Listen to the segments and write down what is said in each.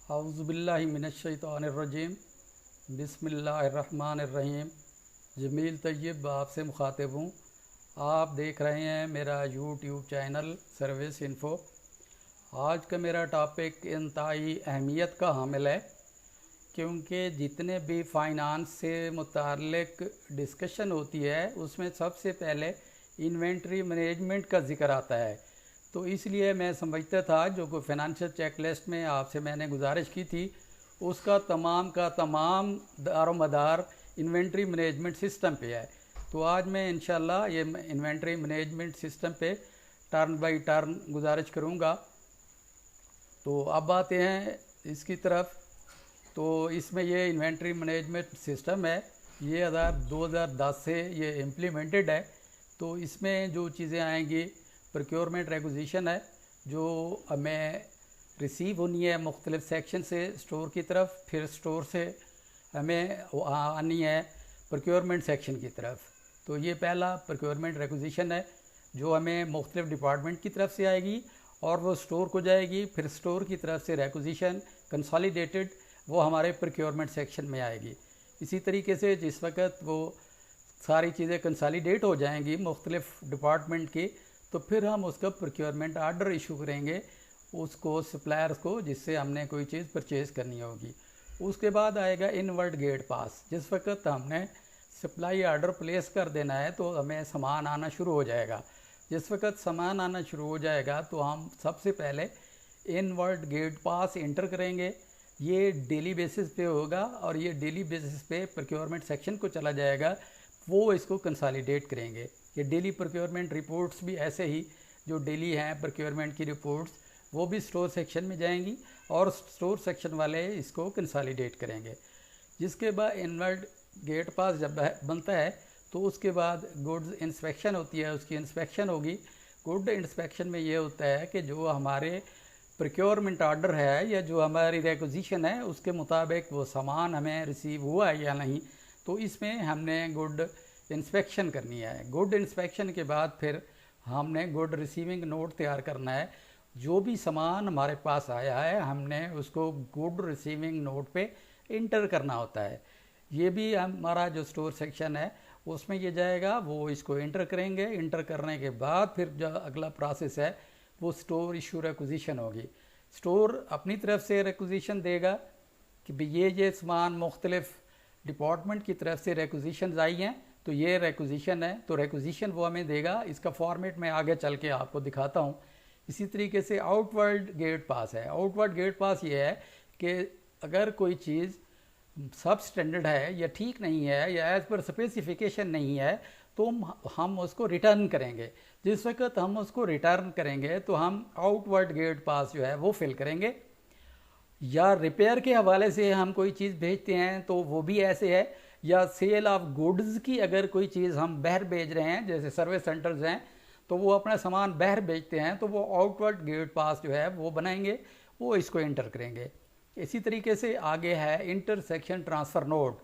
औज़ुबिल्लाहि मिनश्शैतानिर्रजीम बिस्मिल्लाहिर्रहमानिर्रहीम। जमील तैयब आपसे मुखातिब हूँ। आप देख रहे हैं मेरा यूट्यूब चैनल सर्विस इन्फो। आज का मेरा टॉपिक इंतहाई अहमियत का हामिल है, क्योंकि जितने भी फाइनेंस से मुताल्लिक डिस्कशन होती है उसमें सबसे पहले इन्वेंट्री मैनेजमेंट का ज़िक्र आता है। तो इसलिए मैं समझता था जो कोई फाइनेंशियल चेकलिस्ट में आपसे मैंने गुजारिश की थी उसका तमाम का तमाम दारोमदार इन्वेंट्री मैनेजमेंट सिस्टम पे है। तो आज मैं इंशाल्लाह ये इन्वेंट्री मैनेजमेंट सिस्टम पे टर्न बाय टर्न गुजारिश करूँगा। तो अब आते हैं इसकी तरफ। तो इसमें ये इन्वेंट्री मैनेजमेंट सिस्टम है, ये 2010 से ये इम्प्लीमेंटेड है। तो इसमें जो चीज़ें आएंगी, प्रोक्योरमेंट रेक्विजिशन है जो हमें रिसीव होनी है मुख्तलिफ सेक्शन से स्टोर की तरफ, फिर स्टोर से हमें आनी है प्रोक्योरमेंट सेक्शन की तरफ। तो ये पहला प्रोक्योरमेंट रेक्विजिशन है जो हमें मुख्तलिफ डिपार्टमेंट की तरफ से आएगी और वो स्टोर को जाएगी, फिर स्टोर की तरफ से रेक्विजिशन कंसोलिडेटेड वो हमारे प्रोक्योरमेंट सेक्शन में आएगी। इसी तरीके से जिस वक्त वो सारी चीज़ें कंसोलिडेट हो जाएंगी मुख्तलिफ डिपार्टमेंट की, तो फिर हम उसका प्रोक्योरमेंट आर्डर इशू करेंगे उसको सप्लायर्स को जिससे हमने कोई चीज़ परचेज़ करनी होगी। उसके बाद आएगा इनवर्ड गेट पास। जिस वक्त हमने सप्लाई आर्डर प्लेस कर देना है तो हमें सामान आना शुरू हो जाएगा। जिस वक्त सामान आना शुरू हो जाएगा तो हम सबसे पहले इनवर्ड गेट पास इंटर करेंगे। ये डेली बेसिस पे होगा और ये डेली बेसिस पे प्रोक्योरमेंट सेक्शन को चला जाएगा, वो इसको कंसोलिडेट करेंगे। ये डेली प्रोक्योरमेंट रिपोर्ट्स भी ऐसे ही जो डेली हैं प्रोक्योरमेंट की रिपोर्ट्स वो भी स्टोर सेक्शन में जाएंगी और स्टोर सेक्शन वाले इसको कंसोलिडेट करेंगे। जिसके बाद इनवर्ड गेट पास जब बनता है तो उसके बाद गुड्स इंस्पेक्शन होती है, उसकी इंस्पेक्शन होगी। गुड इंस्पेक्शन में ये होता है कि जो हमारे प्रोक्योरमेंट ऑर्डर है या जो हमारी रेक्विजिशन है उसके मुताबिक वो सामान हमें रिसीव हुआ है या नहीं, तो इसमें हमने गुड इंस्पेक्शन करनी है। गुड इंस्पेक्शन के बाद फिर हमने गुड रिसीविंग नोट तैयार करना है। जो भी सामान हमारे पास आया है हमने उसको गुड रिसीविंग नोट पे इंटर करना होता है। ये भी हमारा जो स्टोर सेक्शन है उसमें ये जाएगा, वो इसको इंटर करेंगे। इंटर करने के बाद फिर जो अगला प्रोसेस है वो स्टोर इशू रेक्विजिशन होगी। स्टोर अपनी तरफ से रेक्विजिशन देगा कि भाई ये सामान मुख्तलिफ डिपार्टमेंट की तरफ से रेक्विजिशन आई हैं तो ये रेक्विजिशन है, तो रेक्विजिशन वो हमें देगा। इसका फॉर्मेट मैं आगे चल के आपको दिखाता हूँ। इसी तरीके से आउटवर्ड गेट पास है। आउटवर्ड गेट पास ये है कि अगर कोई चीज़ सब स्टैंडर्ड है या ठीक नहीं है या एज पर स्पेसिफिकेशन नहीं है तो हम उसको रिटर्न करेंगे। जिस वक्त हम उसको रिटर्न करेंगे तो हम आउटवर्ड गेट पास जो है वो फिल करेंगे। या रिपेयर के हवाले से हम कोई चीज़ भेजते हैं तो वो भी ऐसे है, या सेल ऑफ गुड्स की अगर कोई चीज़ हम बाहर भेज रहे हैं जैसे सर्विस सेंटर्स हैं तो वो अपना सामान बाहर बेचते हैं तो वो आउटवर्ड गेट पास जो है वो बनाएंगे, वो इसको इंटर करेंगे। इसी तरीके से आगे है इंटर सेक्शन ट्रांसफ़र नोट।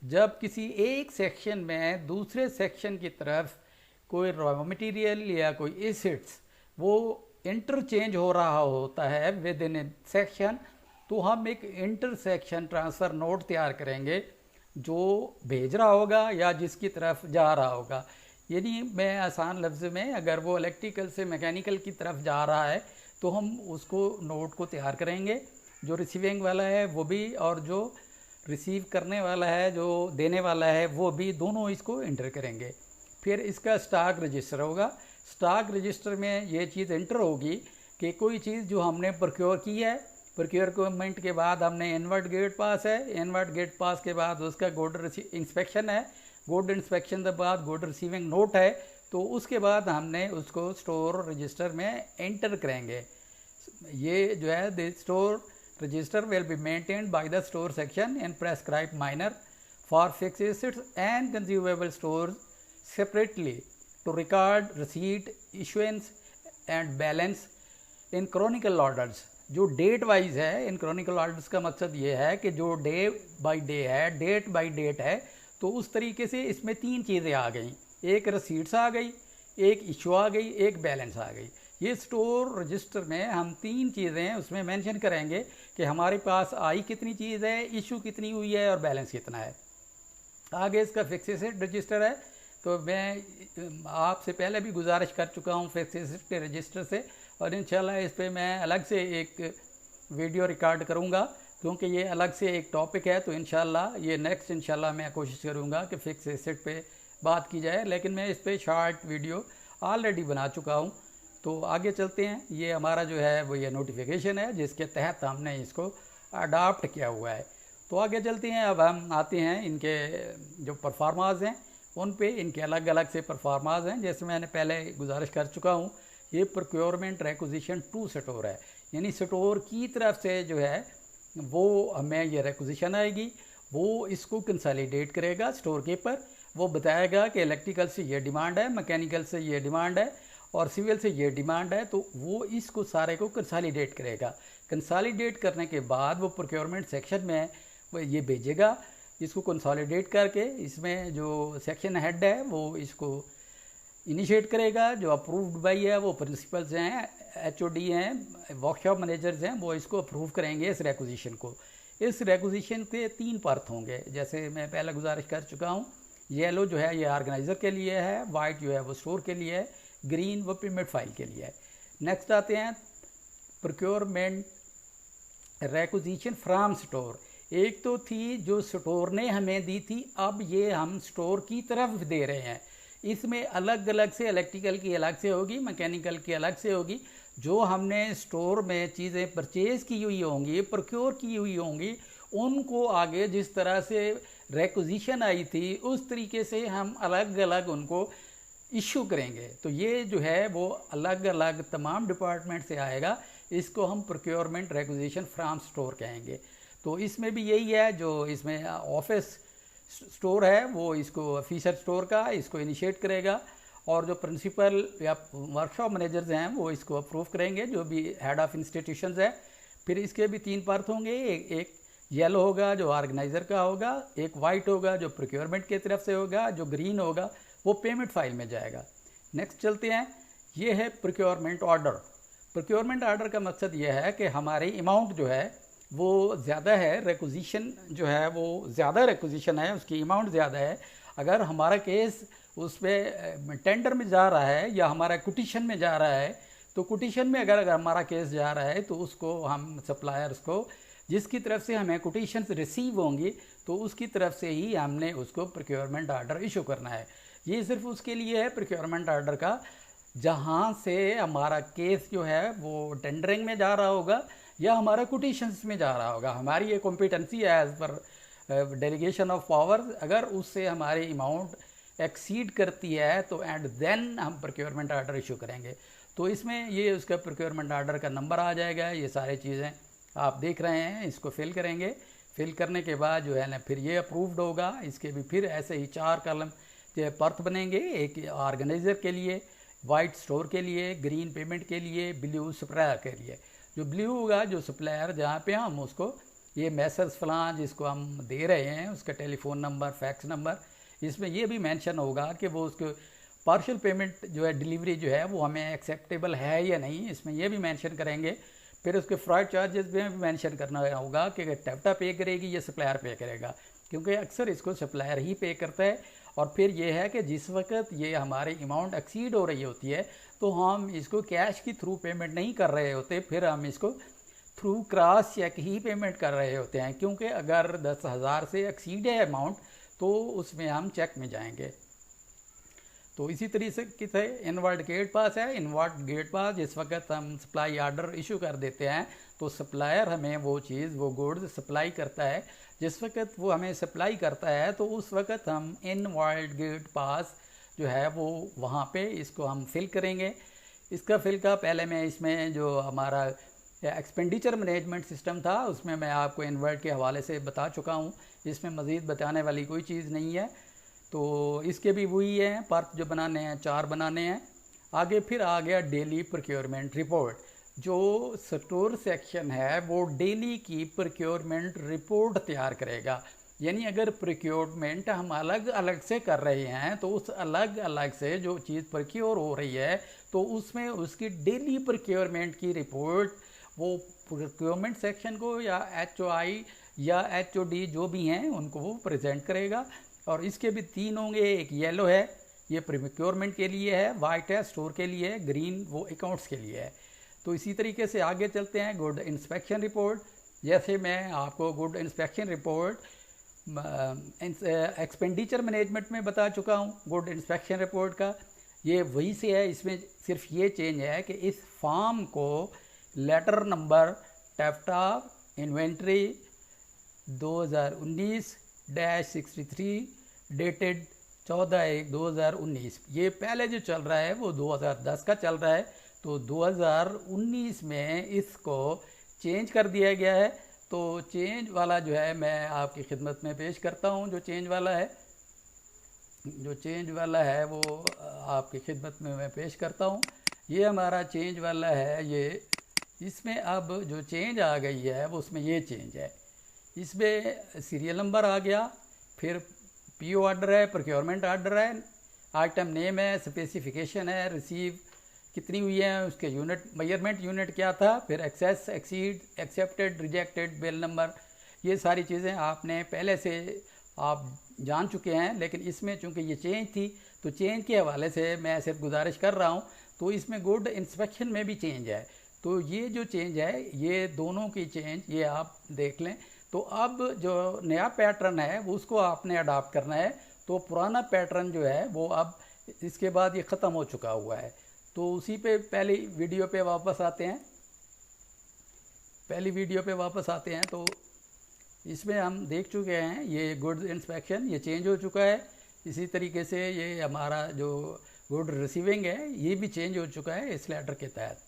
जब किसी एक सेक्शन में दूसरे सेक्शन की तरफ कोई रॉ मटेरियल या कोई एसिड्स वो इंटरचेंज हो रहा होता है विद इन ए सेक्शन, तो हम एक इंटर सेक्शन ट्रांसफ़र नोट तैयार करेंगे जो भेज रहा होगा या जिसकी तरफ जा रहा होगा। यानी मैं आसान लफ्ज़ में अगर वो इलेक्ट्रिकल से मैकेनिकल की तरफ जा रहा है तो हम उसको नोट को तैयार करेंगे। जो रिसीविंग वाला है वो भी और जो रिसीव करने वाला है जो देने वाला है वो भी, दोनों इसको इंटर करेंगे। फिर इसका स्टॉक रजिस्टर होगा। स्टॉक रजिस्टर में ये चीज़ इंटर होगी कि कोई चीज़ जो हमने प्रोक्योर की है, प्रोक्योरमेंट के बाद हमने इनवर्ड गेट पास है, इनवर्ड गेट पास के बाद उसका गुड इंस्पेक्शन है, गुड इंस्पेक्शन के बाद गुड रिसीविंग नोट है, तो उसके बाद हमने उसको स्टोर रजिस्टर में एंटर करेंगे। ये जो है the store register will be maintained by the store section in prescribed manner for fixed assets and consumable stores separately to record receipt issuance and balance in chronicle orders. जो date wise है, in chronicle orders का मकसद ये है कि जो day by day है, date by date है, तो उस तरीके से इसमें तीन चीज़ें आ गई। एक रसीट्स आ गई, एक इशू आ गई, एक बैलेंस आ गई। ये स्टोर रजिस्टर में हम 3 चीज़ें उसमें मेंशन करेंगे कि हमारे पास आई कितनी चीज़ है, इशू कितनी हुई है और बैलेंस कितना है। आगे इसका फिक्स एसेट रजिस्टर है, तो मैं आपसे पहले भी गुजारिश कर चुका हूँ फिक्स एसेट के रजिस्टर से, और इंशाल्लाह इस पर मैं अलग से एक वीडियो रिकॉर्ड करूँगा, क्योंकि ये अलग से एक टॉपिक है। तो इंशाल्लाह ये नेक्स्ट इंशाल्लाह मैं कोशिश करूँगा कि फिक्स एसेट पे बात की जाए, लेकिन मैं इस पर शॉर्ट वीडियो ऑलरेडी बना चुका हूँ। तो आगे चलते हैं। ये हमारा जो है वो ये नोटिफिकेशन है जिसके तहत हमने इसको अडॉप्ट किया हुआ है। तो आगे चलते हैं। अब हम आते हैं इनके जो परफॉर्माज हैं उन पे। इनके अलग अलग से परफॉर्माज हैं, जैसे मैंने पहले गुजारिश कर चुका हूँ। ये प्रोक्योरमेंट रिक्विजिशन टू स्टोर है, यानी स्टोर की तरफ से जो है वो हमें ये रिक्विजिशन आएगी, वो इसको कंसोलिडेट करेगा स्टोर कीपर। वो बताएगा कि इलेक्ट्रिकल से ये डिमांड है, मैकेनिकल से ये डिमांड है और सिविल से ये डिमांड है, तो वो इसको सारे को कंसोलिडेट करेगा। कंसोलिडेट करने के बाद वो प्रोक्योरमेंट सेक्शन में वो ये भेजेगा, इसको कंसोलिडेट करके इसमें जो सेक्शन हेड है वो इसको इनिशिएट करेगा। जो अप्रूव्ड बाई है वो प्रिंसिपल्स हैं, एचओडी हैं, वर्कशॉप मैनेजर्स हैं, वो इसको अप्रूव करेंगे इस रिक्विजिशन को। इस रिक्विजिशन के 3 पार्ट होंगे, जैसे मैं पहले गुजारिश कर चुका हूँ। येलो जो है ये ऑर्गेनाइज़र के लिए है, वाइट जो है वो स्टोर के लिए है, ग्रीन वो पेमेंट फाइल के लिए है। नेक्स्ट आते हैं प्रोक्योरमेंट रिक्विजिशन फ्रॉम स्टोर। एक तो थी जो स्टोर ने हमें दी थी, अब ये हम स्टोर की तरफ दे रहे हैं। इसमें अलग अलग से इलेक्ट्रिकल की अलग से होगी, मैकेनिकल की अलग से होगी। जो हमने स्टोर में चीज़ें परचेज़ की हुई होंगी, प्रोक्योर की हुई होंगी, उनको आगे जिस तरह से रिक्विजिशन आई थी उस तरीके से हम अलग अलग उनको इशू करेंगे। तो ये जो है वो अलग अलग तमाम डिपार्टमेंट से आएगा, इसको हम प्रोक्योरमेंट रिक्विजिशन फ्रॉम स्टोर कहेंगे। तो इसमें भी यही है, जो इसमें ऑफिस स्टोर है वो इसको ऑफिसर स्टोर का इसको इनिशिएट करेगा, और जो प्रिंसिपल या वर्कशॉप मैनेजर्स हैं वो इसको अप्रूव करेंगे, जो भी हेड ऑफ इंस्टीट्यूशंस है। फिर इसके भी 3 पार्ट होंगे, एक येलो होगा जो ऑर्गेनाइज़र का होगा, एक वाइट होगा जो प्रोक्योरमेंट की तरफ से होगा, जो ग्रीन होगा वो पेमेंट फाइल में जाएगा। नेक्स्ट चलते हैं। ये है प्रोक्योरमेंट ऑर्डर। प्रोक्योरमेंट ऑर्डर का मकसद ये है कि हमारी अमाउंट जो है वो ज़्यादा है, रिक्विजिशन जो है वो ज़्यादा रिक्विजिशन है, उसकी अमाउंट ज़्यादा है। अगर हमारा केस उस पर टेंडर में जा रहा है या हमारा कुटिशन में जा रहा है, तो कुटिशन में अगर हमारा केस जा रहा है तो उसको हम सप्लायर्स को जिसकी तरफ से हमें कोटेशंस रिसीव होंगी तो उसकी तरफ से ही हमने उसको प्रोक्योरमेंट ऑर्डर इशू करना है। ये सिर्फ उसके लिए है प्रोक्योरमेंट ऑर्डर का जहाँ से हमारा केस जो है वो टेंडरिंग में जा रहा होगा या हमारा कोटेशंस में जा रहा होगा। हमारी ये कॉम्पिटेंसी है as per delegation of power, अगर उससे हमारी अमाउंट एक्सीड करती है तो एंड देन हम प्रोक्योरमेंट ऑर्डर इशू करेंगे। तो इसमें ये उसका प्रोक्योरमेंट ऑर्डर का नंबर आ जाएगा, ये सारी चीज़ें आप देख रहे हैं। इसको फिल करेंगे, फिल करने के बाद जो है ना फिर ये अप्रूव्ड होगा। इसके भी फिर ऐसे ही 4 कॉलम पर्थ बनेंगे, एक ऑर्गेनाइज़र के लिए, वाइट स्टोर के लिए, ग्रीन पेमेंट के लिए, ब्लू सप्लायर के लिए। जो ब्लू होगा जो सप्लायर जहाँ पे हम उसको ये मैसेज फलां जिसको हम दे रहे हैं उसका टेलीफोन नंबर, फैक्स नंबर, इसमें ये भी मेंशन होगा कि वो उसको पार्शियल पेमेंट जो है डिलीवरी जो है वो हमें एक्सेप्टेबल है या नहीं, इसमें ये भी मेंशन करेंगे। फिर उसके फ्रॉड चार्जेस में भी मेंशन करना होगा कि टेप्टा पे करेगी या सप्लायर पे करेगा, क्योंकि अक्सर इसको सप्लायर ही पे करता है। और फिर ये है कि जिस वक्त ये हमारी अमाउंट एक्सीड हो रही होती है तो हम इसको कैश की थ्रू पेमेंट नहीं कर रहे होते, फिर हम इसको थ्रू क्रॉस चेक ही पेमेंट कर रहे होते हैं, क्योंकि अगर 10,000 से एक्सीड है अमाउंट तो उसमें हम चेक में जाएंगे। तो इसी तरीके से इनवर्ड गेट पास है। इनवर्ड गेट पास जिस वक्त हम सप्लाई ऑर्डर इशू कर देते हैं तो सप्लायर हमें वो चीज़ वो गुड्स सप्लाई करता है। जिस वक्त वो हमें सप्लाई करता है तो उस वक्त हम इनवर्ड गेट पास जो है वो वहाँ पे इसको हम फिल करेंगे। इसका फिल का पहले मैं इसमें जो हमारा एक्सपेंडिचर मैनेजमेंट सिस्टम था उसमें मैं आपको इनवर्ड के हवाले से बता चुका हूँ, इसमें मज़ीद बताने वाली कोई चीज़ नहीं है। तो इसके भी वही हैं पार्ट जो बनाने हैं, 4 बनाने हैं। आगे फिर आ गया डेली प्रोक्योरमेंट रिपोर्ट। जो स्टोर सेक्शन है वो डेली की प्रोक्योरमेंट रिपोर्ट तैयार करेगा। यानी अगर प्रोक्योरमेंट हम अलग अलग से कर रहे हैं तो उस अलग अलग से जो चीज़ प्रोक्योर हो रही है तो उसमें उसकी डेली प्रोक्योरमेंट की रिपोर्ट वो प्रोक्योरमेंट सेक्शन को या HOI या HOD जो भी हैं उनको वो प्रेजेंट करेगा। और इसके भी 3 होंगे, एक येलो है ये प्रोक्योरमेंट के लिए है, वाइट है स्टोर के लिए है, ग्रीन वो अकाउंट्स के लिए है। तो इसी तरीके से आगे चलते हैं गुड इंस्पेक्शन रिपोर्ट। जैसे मैं आपको good inspection report expenditure management में बता चुका हूँ गुड इंस्पेक्शन रिपोर्ट का, ये वही से है। इसमें सिर्फ ये चेंज है कि इस फॉर्म को लेटर नंबर टेफ्टा इन्वेंट्री 2019-63 डेटेड 14/1/2019, ये पहले जो चल रहा है वो 2010 का चल रहा है, तो 2019 में इसको चेंज कर दिया गया है। तो चेंज वाला जो है मैं आपकी खिदमत में पेश करता हूँ। जो चेंज वाला है वो आपकी खिदमत में मैं पेश करता हूँ। ये हमारा चेंज वाला है। ये इसमें अब जो चेंज आ गई है वो उसमें ये चेंज है, इसमें सीरियल नंबर आ गया, फिर PO ऑर्डर है, प्रोक्योरमेंट ऑर्डर है, आइटम नेम है, स्पेसिफिकेशन है, रिसीव कितनी हुई है, उसके यूनिट मेजरमेंट यूनिट क्या था, फिर excess exceed accepted rejected bill number, ये सारी चीज़ें आपने पहले से आप जान चुके हैं। लेकिन इसमें चूंकि ये चेंज थी तो चेंज के हवाले से मैं सिर्फ गुजारिश कर रहा हूँ। तो इसमें गुड इंस्पेक्शन में भी चेंज है, तो ये जो चेंज है ये दोनों की चेंज ये आप देख लें। तो अब जो नया पैटर्न है वो उसको आपने अडॉप्ट करना है। तो पुराना पैटर्न जो है वो अब इसके बाद ये ख़त्म हो चुका हुआ है। तो उसी पे पहली वीडियो पे वापस आते हैं। तो इसमें हम देख चुके हैं ये गुड इंस्पेक्शन ये चेंज हो चुका है। इसी तरीके से ये हमारा जो गुड रिसीविंग है ये भी चेंज हो चुका है इस लेटर के तहत।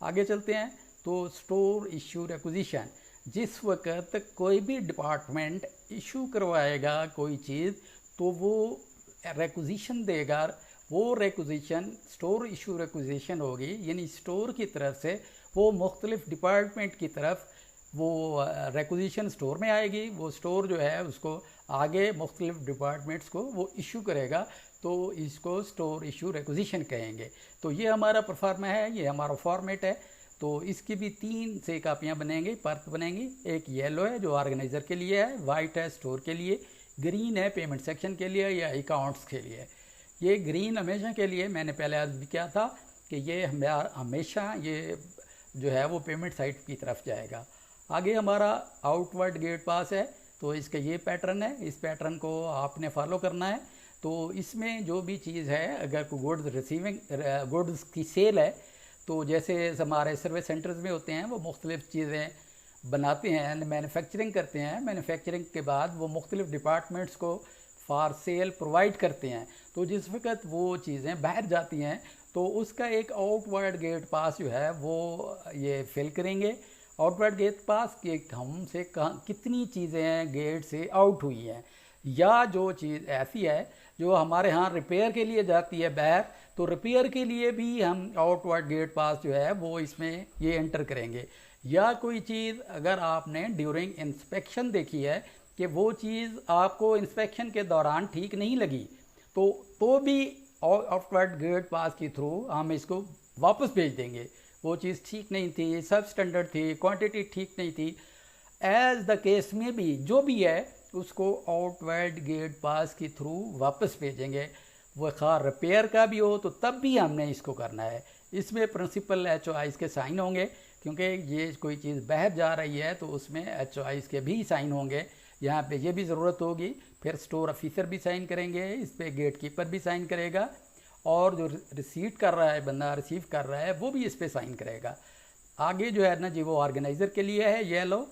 आगे चलते हैं। तो स्टोर इश्यू रिक्विजिशन, जिस वक्त कोई भी डिपार्टमेंट इशू करवाएगा कोई चीज़ तो वो रिक्विजिशन देगा, वो रिक्विजिशन स्टोर इशू रिक्विजिशन होगी, यानी स्टोर की तरफ से वो मुख्तलिफ डिपार्टमेंट की तरफ वो रिक्विजिशन स्टोर में आएगी। वो स्टोर जो है उसको आगे मुख्तलिफ डिपार्टमेंट्स को वो इशू करेगा, तो इसको स्टोर इशू रिक्विजिशन कहेंगे। तो ये हमारा परफॉर्मा है, ये हमारा फॉर्मेट है। तो इसकी भी 3 से कापियाँ बनेंगी, परत बनेंगी। एक येलो है जो ऑर्गेनाइज़र के लिए है, वाइट है स्टोर के लिए, ग्रीन है पेमेंट सेक्शन के लिए या अकाउंट्स के लिए। ये ग्रीन हमेशा के लिए मैंने पहले आज भी किया था कि ये हमेशा ये जो है वो पेमेंट साइट की तरफ जाएगा। आगे हमारा आउटवर्ड गेट पास है, तो इसका ये पैटर्न है, इस पैटर्न को आपने फॉलो करना है। तो इसमें जो भी चीज़ है, अगर कोई गुड्स की सेल है तो जैसे हमारे सर्विस सेंटर्स में होते हैं वो मुख्तलिफ चीज़ें बनाते हैं, मैन्युफैक्चरिंग करते हैं, मैन्युफैक्चरिंग के बाद वो मुख्तलिफ डिपार्टमेंट्स को फॉर सेल प्रोवाइड करते हैं। तो जिस वक्त वो चीज़ें बाहर जाती हैं तो उसका एक आउटवर्ड गेट पास जो है वो ये फिल करेंगे। आउटवर्ड गेट पास के हमसे कितनी चीज़ें गेट से आउट हुई हैं, या जो चीज़ ऐसी है जो हमारे यहाँ रिपेयर के लिए जाती है बाहर, तो रिपेयर के लिए भी हम आउटवर्ड गेट पास जो है वो इसमें ये एंटर करेंगे। या कोई चीज़ अगर आपने ड्यूरिंग इंस्पेक्शन देखी है कि वो चीज़ आपको इंस्पेक्शन के दौरान ठीक नहीं लगी तो भी आउटवर्ड गेट पास के थ्रू हम इसको वापस भेज देंगे। वो चीज़ ठीक नहीं थी, सब स्टैंडर्ड थी, क्वांटिटी ठीक नहीं थी, एज द केस में भी जो भी है उसको आउटवर्ड गेट पास के थ्रू वापस भेजेंगे। वो खा रिपेयर का भी हो तो तब भी हमने इसको करना है। इसमें प्रिंसिपल HOIs के साइन होंगे, क्योंकि ये कोई चीज़ बाहर जा रही है तो उसमें HOIs के भी साइन होंगे। यहाँ पे ये भी ज़रूरत होगी। फिर स्टोर ऑफिसर भी साइन करेंगे, इस पर गेट कीपर भी साइन करेगा, और जो रिसीट कर रहा है बंदा रिसीव कर रहा है वो भी इस पर साइन करेगा। आगे जो है ना जी वो ऑर्गेनाइज़र के लिए है येलो,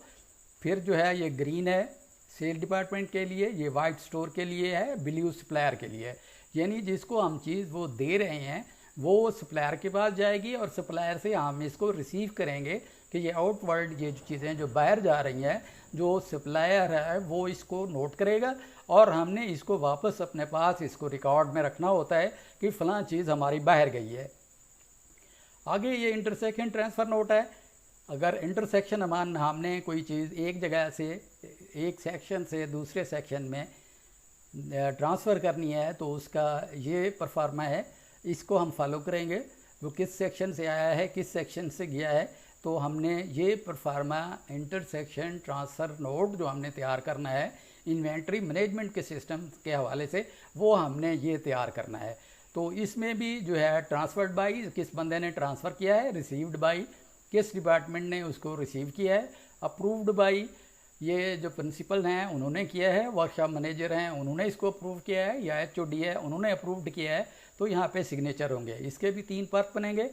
फिर जो है ये ग्रीन है सेल डिपार्टमेंट के लिए, ये वाइट स्टोर के लिए है, ब्लू सप्लायर के लिए। यानी जिसको हम चीज़ वो दे रहे हैं वो सप्लायर के पास जाएगी और सप्लायर से हम इसको रिसीव करेंगे कि ये आउटवर्ड ये जो चीज़ें जो बाहर जा रही हैं जो सप्लायर है वो इसको नोट करेगा, और हमने इसको वापस अपने पास इसको रिकॉर्ड में रखना होता है कि फ़लाँ चीज़ हमारी बाहर गई है। आगे ये इंटरसेक्शन ट्रांसफ़र नोट है। अगर इंटरसेक्शन हमने कोई चीज़ एक जगह से एक सेक्शन से दूसरे सेक्शन में ट्रांसफ़र करनी है तो उसका ये परफार्मा है, इसको हम फॉलो करेंगे। वो किस सेक्शन से आया है, किस सेक्शन से गया है, तो हमने ये परफार्मा इंटरसेक्शन ट्रांसफ़र नोट जो हमने तैयार करना है इन्वेंट्री मैनेजमेंट के सिस्टम के हवाले से, वो हमने ये तैयार करना है। तो इसमें भी जो है ट्रांसफर्ड बाई, किस बंदे ने ट्रांसफ़र किया है, रिसीव्ड बाई, किस डिपार्टमेंट ने उसको रिसीव किया है, अप्रूव्ड बाई, ये जो प्रिंसिपल हैं उन्होंने किया है, वर्कशॉप मैनेजर हैं उन्होंने इसको अप्रूव किया है, या HOD है उन्होंने अप्रूव्ड किया है, तो यहाँ पे सिग्नेचर होंगे। इसके भी 3 पार्ट बनेंगे।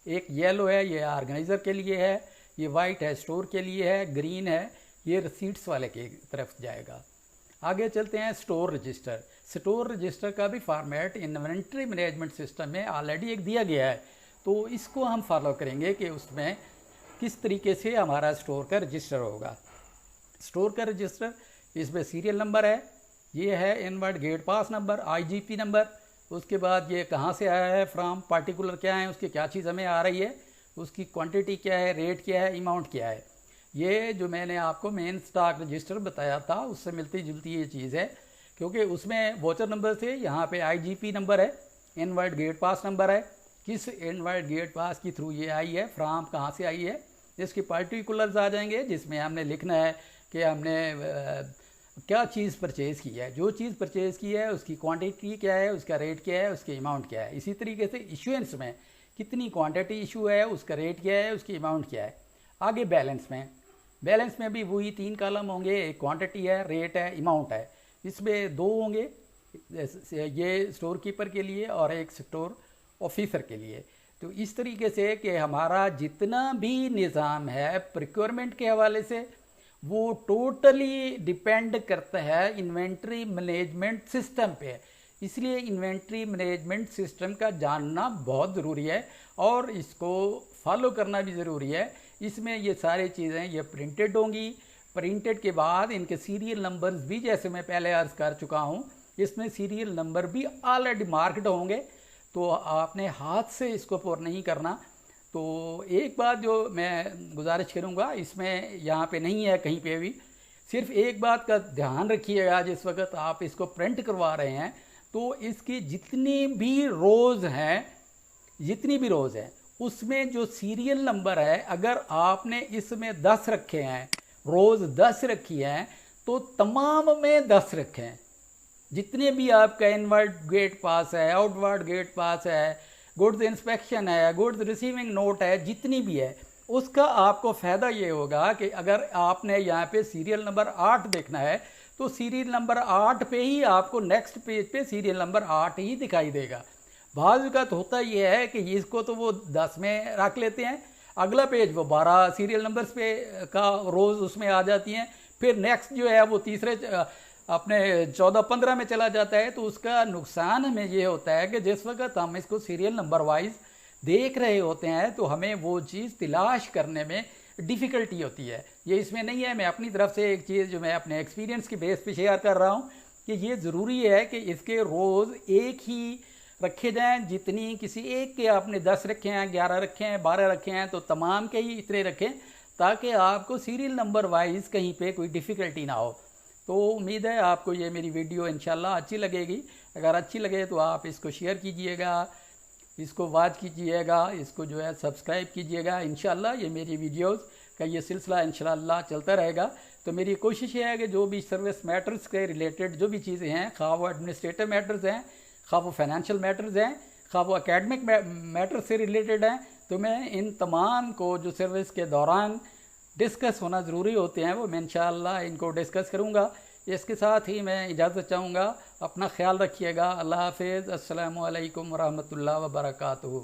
एक येलो है, ये ऑर्गेनाइज़र के लिए है, ये वाइट है स्टोर के लिए है, ग्रीन है ये रिसीट्स वाले की तरफ जाएगा। आगे चलते हैं स्टोर रजिस्टर। स्टोर रजिस्टर का भी फॉर्मेट इन्वेंट्री मैनेजमेंट सिस्टम में ऑलरेडी एक दिया गया है, तो इसको हम फॉलो करेंगे कि उसमें किस तरीके से हमारा स्टोर का रजिस्टर होगा। स्टोर का रजिस्टर, इसमें सीरियल नंबर है, ये है इनवर्ड गेट पास नंबर, IGP नंबर, उसके बाद ये कहाँ से आया है, फ्रॉम, पार्टिकुलर क्या है, उसकी क्या चीज़ हमें आ रही है, उसकी क्वांटिटी क्या है, रेट क्या है, अमाउंट क्या है। ये जो मैंने आपको मेन स्टॉक रजिस्टर बताया था उससे मिलती जुलती ये चीज़ है, क्योंकि उसमें वोचर नंबर से यहाँ पे IGP नंबर है, इनवर्ड गेट पास नंबर है, किस इनवर्ड गेट पास के थ्रू ये आई है, फ्रॉम कहाँ से आई है, इसके पार्टिकुलर्स आ जाएंगे जिसमें हमने लिखना है कि हमने क्या चीज़ परचेज़ की है, जो चीज़ परचेज़ की है उसकी क्वांटिटी क्या है, उसका रेट क्या है, उसकी अमाउंट क्या है। इसी तरीके से इशुएंस में कितनी क्वांटिटी इशू है, उसका रेट क्या है, उसकी अमाउंट क्या है। आगे बैलेंस में भी वही 3 कॉलम होंगे, एक क्वांटिटी है, रेट है, अमाउंट है। इसमें 2 होंगे, ये स्टोर कीपर के लिए और एक स्टोर ऑफिसर के लिए। तो इस तरीके से कि हमारा जितना भी निज़ाम है प्रिक्योरमेंट के हवाले से वो टोटली डिपेंड करता है इन्वेंट्री मैनेजमेंट सिस्टम पे। इसलिए इन्वेंट्री मैनेजमेंट सिस्टम का जानना बहुत ज़रूरी है और इसको फॉलो करना भी ज़रूरी है। इसमें ये सारी चीज़ें ये प्रिंटेड होंगी, प्रिंटेड के बाद इनके सीरियल नंबर्स भी, जैसे मैं पहले अर्ज़ कर चुका हूँ, इसमें सीरियल नंबर भी ऑलरेडी मार्क्ड होंगे, तो आपने हाथ से इसको पुर नहीं करना। तो एक बात जो मैं गुजारिश करूँगा, इसमें यहाँ पे नहीं है कहीं पे भी, सिर्फ एक बात का ध्यान रखिएगा, जिस वक्त आप इसको प्रिंट करवा रहे हैं तो इसकी जितनी भी रोज़ हैं उसमें जो सीरियल नंबर है, अगर आपने इसमें 10 रखे हैं, रोज़ 10 रखी हैं, तो तमाम में 10 रखें। जितने भी आपका इनवर्ड गेट पास है, आउटवर्ड गेट पास है, गुड्स इंस्पेक्शन है, गुड्स रिसीविंग नोट है, जितनी भी है, उसका आपको फ़ायदा ये होगा कि अगर आपने यहाँ पे सीरियल नंबर 8 देखना है तो सीरियल नंबर 8 पे ही आपको नेक्स्ट पेज पे सीरियल नंबर 8 ही दिखाई देगा। बाज़ वक़्त होता ये है कि इसको तो वो 10 में रख लेते हैं, अगला पेज वो 12 सीरियल नंबर्स पे का रोज़ उसमें आ जाती हैं, फिर नेक्स्ट जो है वो तीसरे अपने 14-15 में चला जाता है। तो उसका नुकसान हमें ये होता है कि जिस वक्त हम इसको सीरियल नंबर वाइज देख रहे होते हैं तो हमें वो चीज़ तलाश करने में डिफ़िकल्टी होती है। ये इसमें नहीं है, मैं अपनी तरफ से एक चीज़ जो मैं अपने एक्सपीरियंस की बेस पे शेयर कर रहा हूँ कि ये ज़रूरी है कि इसके रोज़ एक ही रखे जाएं। जितनी किसी एक के आपने 10 रखे हैं, 11 रखे हैं, 12 रखे हैं, तो तमाम के ही इतने रखें ताकि आपको सीरियल नंबर वाइज कहीं पे कोई डिफ़िकल्टी ना हो। तो उम्मीद है आपको ये मेरी वीडियो इंशाल्लाह अच्छी लगेगी। अगर अच्छी लगे तो आप इसको शेयर कीजिएगा, इसको वॉच कीजिएगा, इसको जो है सब्सक्राइब कीजिएगा। इंशाल्लाह ये मेरी वीडियोस का ये सिलसिला इंशाल्लाह चलता रहेगा। तो मेरी कोशिश ये है कि जो भी सर्विस मैटर्स के रिलेटेड जो भी चीज़ें हैं, खा वो एडमिनिस्ट्रेटिव मैटर्स हैं, खा वो फाइनेंशियल मैटर्स हैं, खा वो एकेडमिक मैटर्स से रिलेटेड हैं, तो मैं इन तमाम को जो सर्विस के दौरान डिस्कस होना ज़रूरी होते हैं वो मैं इंशाअल्लाह इनको डिस्कस करूँगा। इसके साथ ही मैं इजाज़त चाहूँगा। अपना ख्याल रखिएगा। अल्लाह हाफ़िज़। अस्सलामु अलैकुम वरहमतुल्लाहि वबरकातुहू।